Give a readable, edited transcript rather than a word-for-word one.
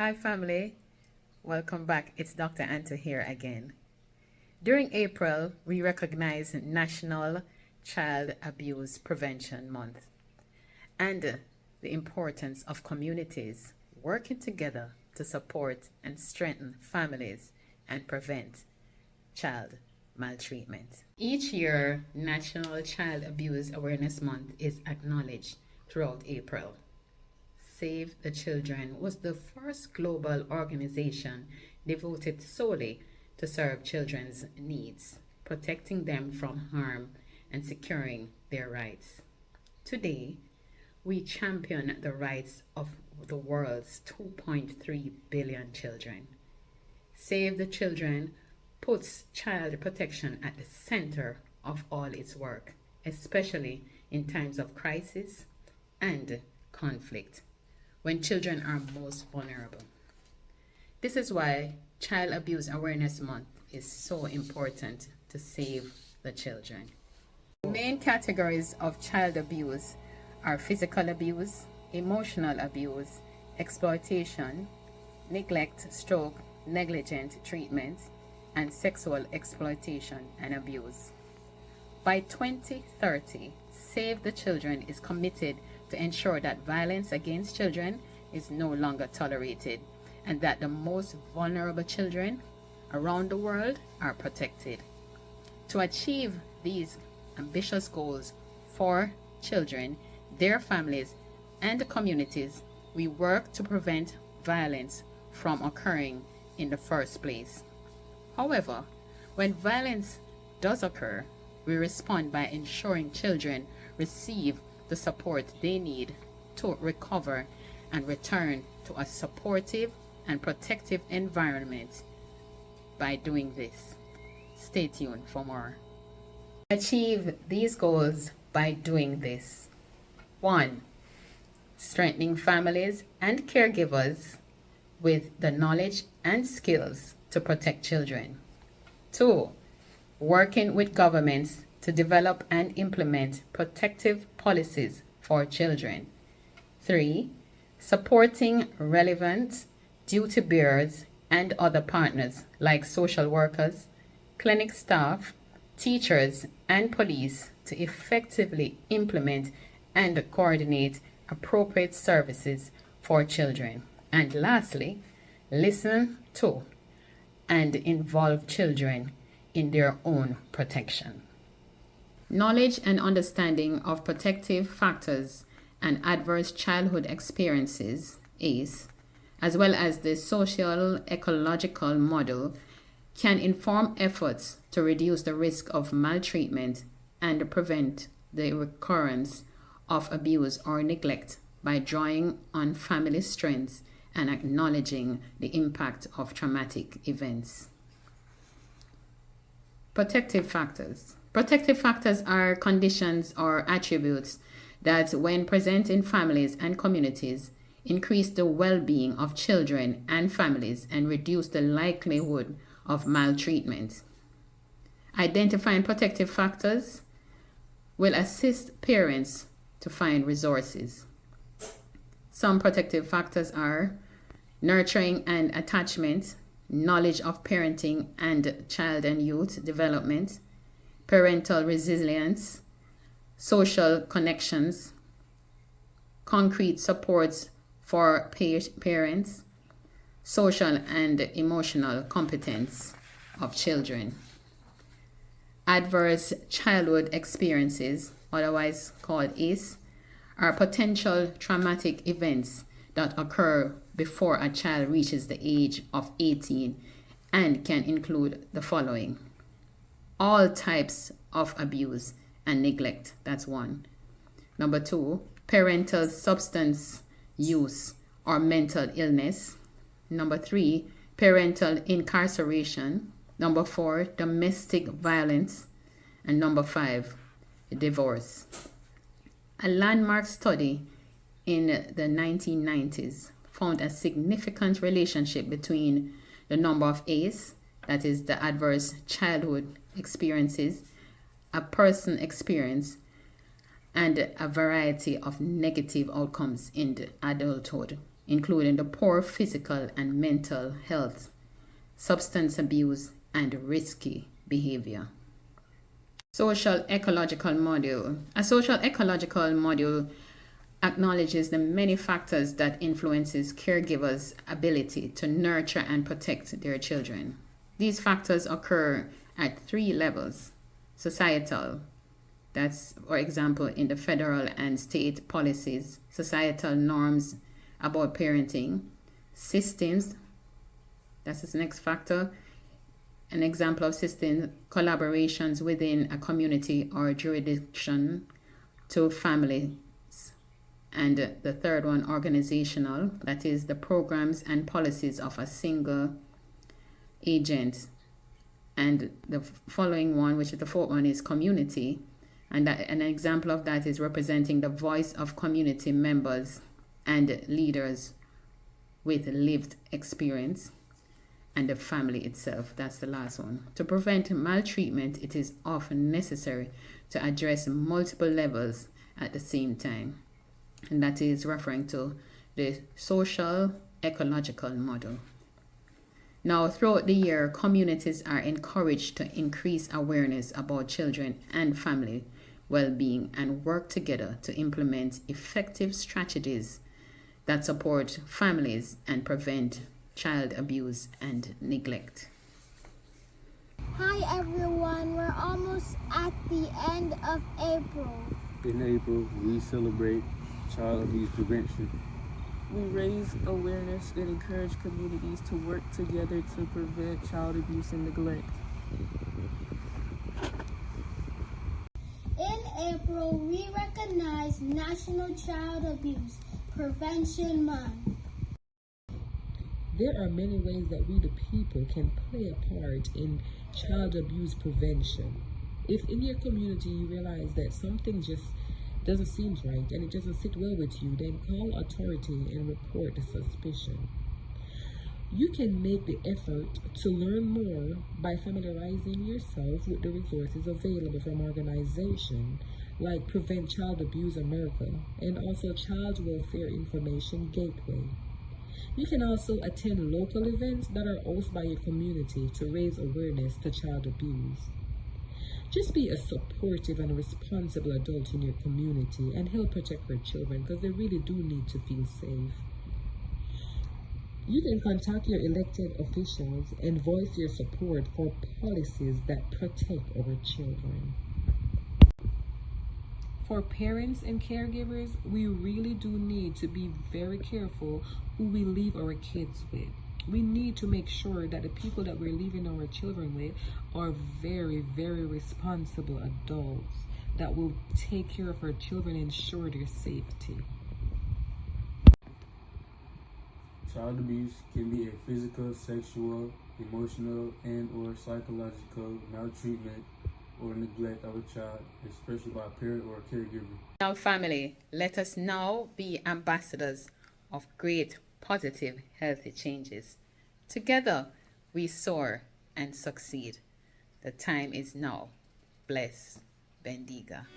Hi family, welcome back. It's Dr. Anto here again. During April, we recognize National Child Abuse Prevention Month and the importance of communities working together to support and strengthen families and prevent child maltreatment. Each year, National Child Abuse Awareness Month is acknowledged throughout April. Save the Children was the first global organization devoted solely to serve children's needs, protecting them from harm and securing their rights. Today, we champion the rights of the world's 2.3 billion children. Save the Children puts child protection at the center of all its work, especially in times of crisis and conflict, when children are most vulnerable. This is why Child Abuse Awareness Month is so important to save the children. The main categories of child abuse are physical abuse, emotional abuse, exploitation, neglect, stroke, negligent treatment, and sexual exploitation and abuse. By 2030, Save the Children is committed to ensure that violence against children is no longer tolerated and that the most vulnerable children around the world are protected. To achieve these ambitious goals for children, their families, and the communities, we work to prevent violence from occurring in the first place. However, when violence does occur, we respond by ensuring children receive the support they need to recover and return to a supportive and protective environment. By doing this, stay tuned for more. Achieve these goals by doing this. 1. Strengthening families and caregivers with the knowledge and skills to protect children. 2. Working with governments to develop and implement protective policies for children. 3. Supporting relevant duty bearers and other partners like social workers, clinic staff, teachers, and police to effectively implement and coordinate appropriate services for children. And lastly, listen to and involve children in their own protection. Knowledge and understanding of protective factors and adverse childhood experiences, ACE, as well as the social ecological model, can inform efforts to reduce the risk of maltreatment and prevent the recurrence of abuse or neglect by drawing on family strengths and acknowledging the impact of traumatic events. Protective factors. Protective factors are conditions or attributes that, when present in families and communities, increase the well-being of children and families and reduce the likelihood of maltreatment. Identifying protective factors will assist parents to find resources. Some protective factors are nurturing and attachment, knowledge of parenting and child and youth development, parental resilience, social connections, concrete supports for parents, social and emotional competence of children. Adverse childhood experiences, otherwise called ACE, are potential traumatic events that occur before a child reaches the age of 18 and can include the following: all types of abuse and neglect, that's 1. Number 2, parental substance use or mental illness. Number 3, parental incarceration. Number 4, domestic violence. And number 5, divorce. A landmark study in the 1990s found a significant relationship between the number of ACE, that is the adverse childhood experiences, a person experience, and a variety of negative outcomes in adulthood. including the poor physical and mental health, substance abuse, and risky behavior. Social ecological module. A social ecological module acknowledges the many factors that influences caregivers' ability to nurture and protect their children. These factors occur at 3 levels: societal, that's, for example, in the federal and state policies, societal norms about parenting; systems, that's the next factor. An example of system: collaborations within a community or jurisdiction to families. And the third one, organizational, that is the programs and policies of a single agent. And the following one, which is the fourth one, is community. And an example of that is representing the voice of community members and leaders with lived experience. And the family itself, that's the last one. To prevent maltreatment, it is often necessary to address multiple levels at the same time. And that is referring to the social ecological model. Now, throughout the year, communities are encouraged to increase awareness about children and family well-being and work together to implement effective strategies that support families and prevent child abuse and neglect. Hi everyone, we're almost at the end of April. In April, we celebrate child abuse prevention. We raise awareness and encourage communities to work together to prevent child abuse and neglect. In April, we recognize National Child Abuse Prevention Month. There are many ways that we the people can play a part in child abuse prevention. If in your community you realize that something just doesn't seem right and it doesn't sit well with you, then call authority and report the suspicion. You can make the effort to learn more by familiarizing yourself with the resources available from organizations like Prevent Child Abuse America and also Child Welfare Information Gateway. You can also attend local events that are hosted by your community to raise awareness to child abuse. Just be a supportive and responsible adult in your community and help protect your children because they really do need to feel safe. You can contact your elected officials and voice your support for policies that protect our children. For parents and caregivers, we really do need to be very careful who we leave our kids with. We need to make sure that the people that we're leaving our children with are very, very responsible adults that will take care of our children and ensure their safety. Child abuse can be a physical, sexual, emotional, and or psychological maltreatment or neglect of a child, especially by a parent or a caregiver. Now, family, let us now be ambassadors of great, positive, healthy changes. Together, we soar and succeed. The time is now. Bless. Bendiga.